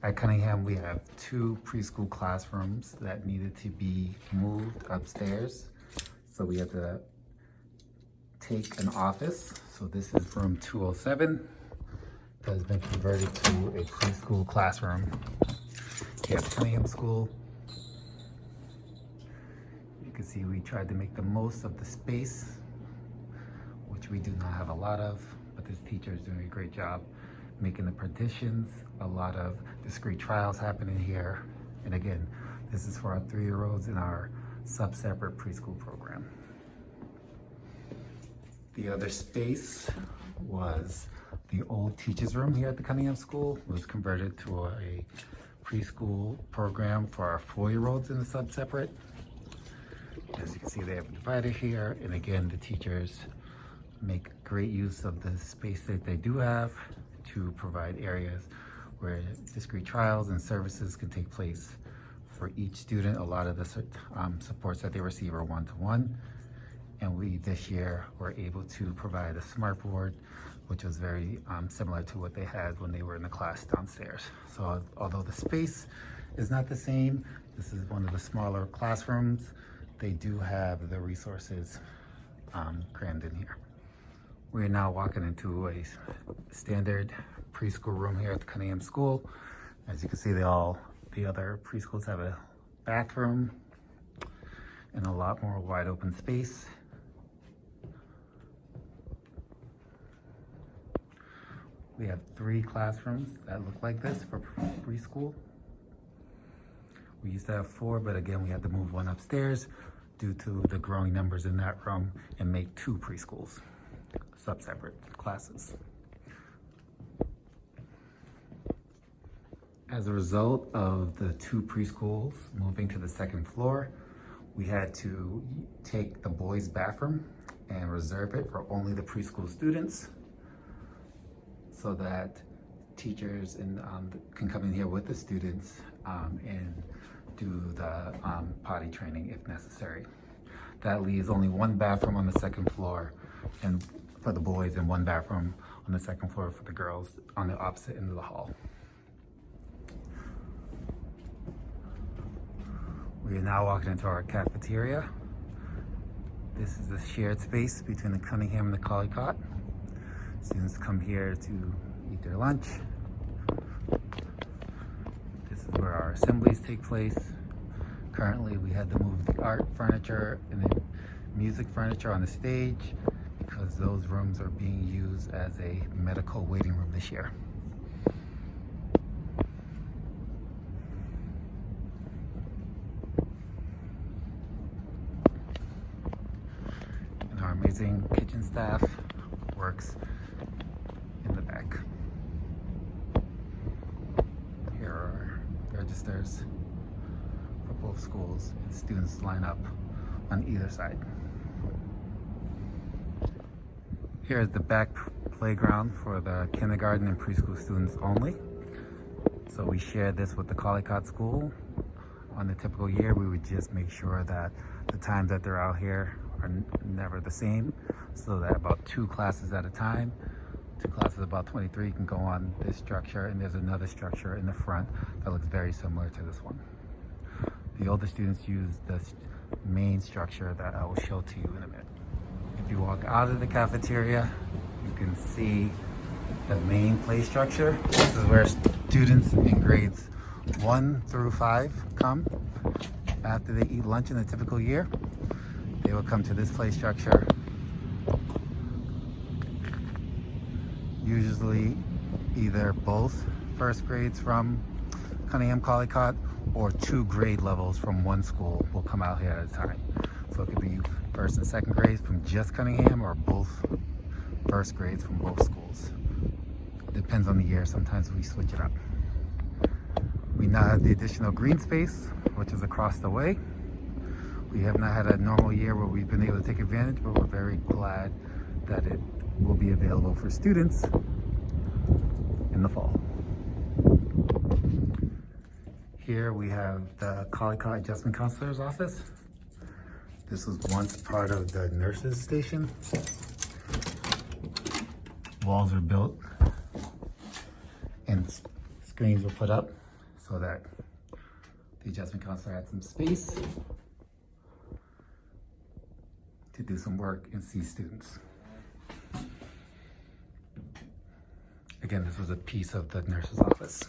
At Cunningham, we have 2 preschool classrooms that needed to be moved upstairs. So we had to take an office. So this is room 207 that has been converted to a preschool classroom. We have Cunningham School. You can see we tried to make the most of the space, which we do not have a lot of, but this teacher is doing a great job making the partitions. A lot of discrete trials happening here. And again, this is for our 3-year-olds in our sub-separate preschool program. The other space was the old teacher's room here at the Cunningham School. It was converted to a preschool program for our 4-year-olds in the sub-separate. As you can see, they have a divider here. And again, the teachers make great use of the space that they do have to provide areas where discrete trials and services can take place for each student. A lot of the supports that they receive are one-to-one. And we this year were able to provide a smart board, which was very similar to what they had when they were in the class downstairs. So although the space is not the same, this is one of the smaller classrooms, they do have the resources crammed in here. We're now walking into a standard preschool room here at the Cunningham School. As you can see, the other preschools have a bathroom and a lot more wide open space. We have 3 classrooms that look like this for preschool. We used to have 4, but again, we had to move one upstairs due to the growing numbers in that room and make 2 preschools, sub-separate classes. As a result of the 2 preschools moving to the 2nd floor, we had to take the boys' bathroom and reserve it for only the preschool students so that teachers can come in here with the students and do the potty training if necessary. That leaves only 1 bathroom on the 2nd floor and for the boys and 1 bathroom on the 2nd floor for the girls on the opposite end of the hall. We are now walking into our cafeteria. This is the shared space between the Cunningham and the Collicott. Students come here to eat their lunch. This is where our assemblies take place. Currently, we had to move the art furniture and the music furniture on the stage because those rooms are being used as a medical waiting room this year. And our amazing kitchen staff works in the back. Here are registers for both schools, and students line up on either side. Here is the back playground for the kindergarten and preschool students only. So we share this with the Collicott School. On a typical year, we would just make sure that the times that they're out here are never the same, so that about 2 classes at a time, 2 classes about 23 can go on this structure, and there's another structure in the front that looks very similar to this one. The older students use this main structure that I will show to you in a minute. If you walk out of the cafeteria, you can see the main play structure. This is where students in grades 1 through 5 come after they eat lunch in a typical year. They will come to this play structure. Usually either both first grades from Cunningham Collicott or 2 grade levels from one school will come out here at a time. So it could be first and second grades from just Cunningham or both first grades from both schools. It depends on the year. Sometimes we switch it up. We now have the additional green space, which is across the way. We have not had a normal year where we've been able to take advantage, but we're very glad that it will be available for students in the fall. Here we have the Collicott Adjustment Counselor's office. This was once part of the nurses station. Walls were built and screens were put up so that the adjustment counselor had some space to do some work and see students. Again, this was a piece of the nurse's office.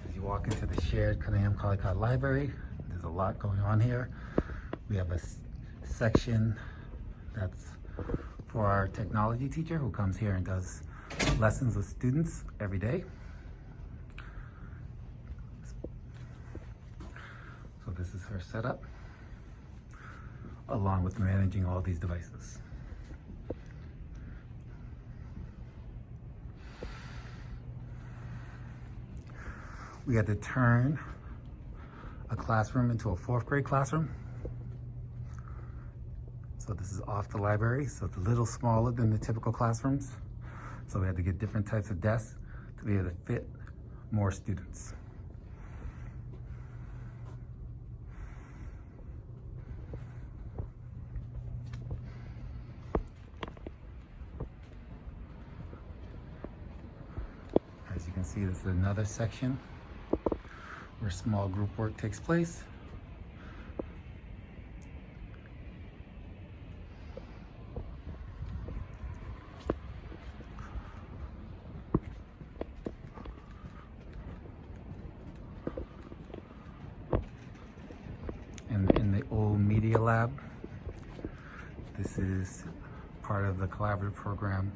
As you walk into the shared Cunningham Collycott Library, there's a lot going on here. We have a section that's for our technology teacher who comes here and does lessons with students every day. So this is her setup, along with managing all these devices. We had to turn a classroom into a 4th grade classroom. So this is off the library, so it's a little smaller than the typical classrooms. So we had to get different types of desks to be able to fit more students. As you can see, this is another section where small group work takes place. And in the old media lab, this is part of the collaborative program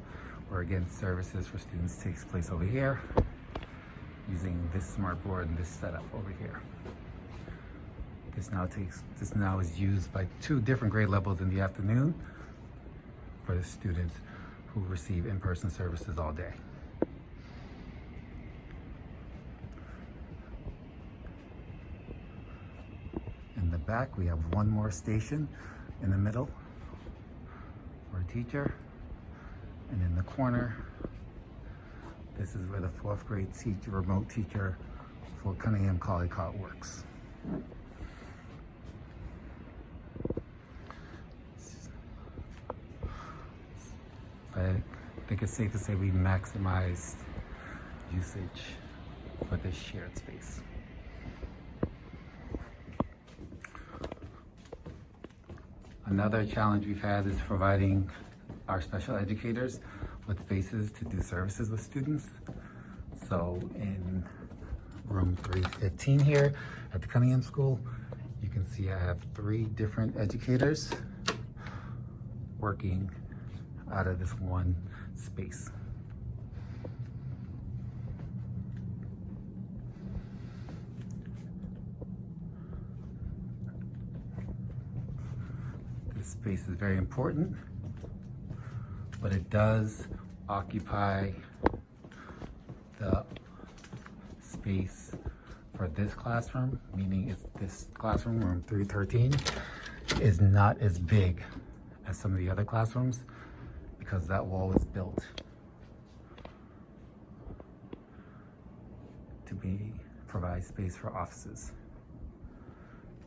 where, again, services for students takes place over here, using this smart board and this setup over here. This now is used by 2 different grade levels in the afternoon for the students who receive in-person services all day. In the back, we have one more station in the middle for a teacher. And in the corner, this is where the 4th grade remote teacher for Cunningham Collycott works. I think it's safe to say we maximized usage for this shared space. Another challenge we've had is providing our special educators with spaces to do services with students. So in room 315 here at the Cunningham School, you can see I have 3 different educators working out of this one space. This space is very important, but it does occupy the space for this classroom, meaning it's this classroom, room 313, is not as big as some of the other classrooms because that wall is built to provide space for offices.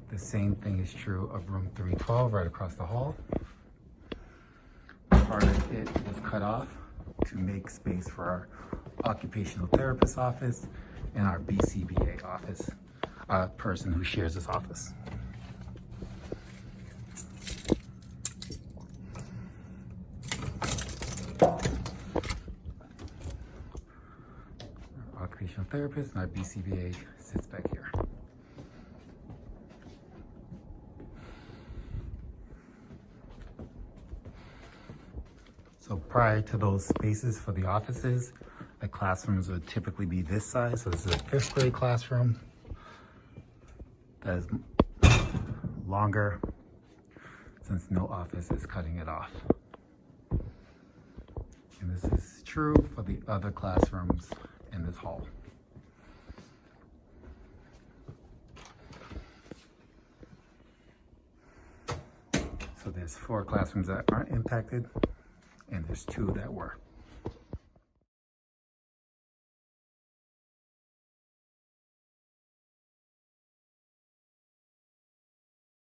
The same thing is true of room 312 right across the hall. Part of it was cut off to make space for our occupational therapist office and our BCBA office, a person who shares this office. Our occupational therapist and our BCBA sits back here. So prior to those spaces for the offices, the classrooms would typically be this size. So this is a 5th grade classroom that is longer since no office is cutting it off. And this is true for the other classrooms in this hall. So there's 4 classrooms that aren't impacted, and there's 2 that were.